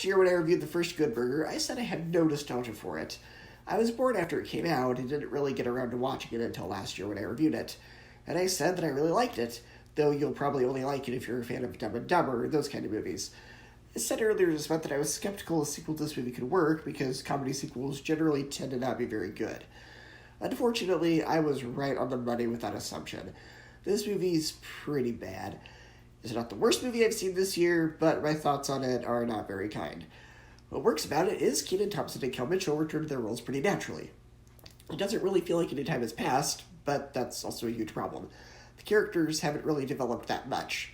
last year when I reviewed the first Good Burger, I said I had no nostalgia for it. I was bored after it came out and didn't really get around to watching it until last year when I reviewed it. And I said that I really liked it, though you'll probably only like it if you're a fan of Dumb and Dumber or those kind of movies. I said earlier this meant that I was skeptical a sequel to this movie could work because comedy sequels generally tend to not be very good. Unfortunately, I was right on the money with that assumption. This movie's pretty bad. It's not the worst movie I've seen this year, but my thoughts on it are not very kind. What works about it is Kenan Thompson and Kel Mitchell return to their roles pretty naturally. It doesn't really feel like any time has passed, but that's also a huge problem. The characters haven't really developed that much.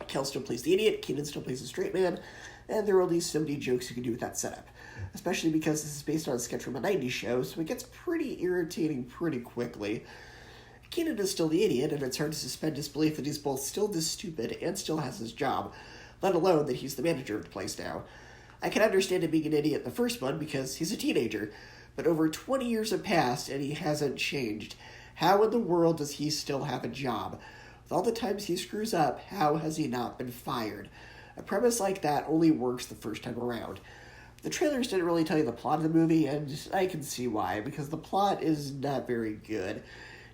Kel still plays the idiot, Kenan still plays the straight man, and there are only so many jokes you can do with that setup. Especially because this is based on a sketch from a 90s show, so it gets pretty irritating pretty quickly. Kenan is still the idiot, and it's hard to suspend disbelief that he's both still this stupid and still has his job, let alone that he's the manager of the place now. I can understand him being an idiot in the first one because he's a teenager, but over 20 years have passed and he hasn't changed. How in the world does he still have a job? With all the times he screws up, how has he not been fired? A premise like that only works the first time around. The trailers didn't really tell you the plot of the movie, and I can see why, because the plot is not very good.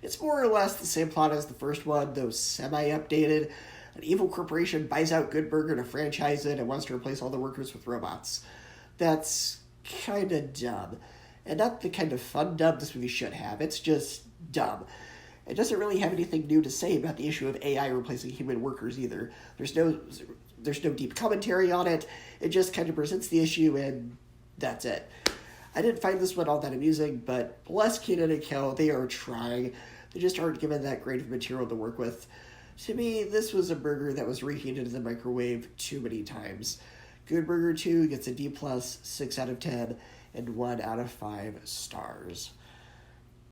It's more or less the same plot as the first one, though semi-updated. An evil corporation buys out Good Burger to franchise it and wants to replace all the workers with robots. That's kinda dumb. And not the kind of fun dumb this movie should have. It's just dumb. It doesn't really have anything new to say about the issue of AI replacing human workers either. There's no deep commentary on it. It just kind of presents the issue, and that's it. I didn't find this one all that amusing, but bless Kenan and Kel, they are trying. They just aren't given that great of material to work with. To me, this was a burger that was reheated in the microwave too many times. Good Burger 2 gets a D+, 6 out of 10, and 1 out of 5 stars.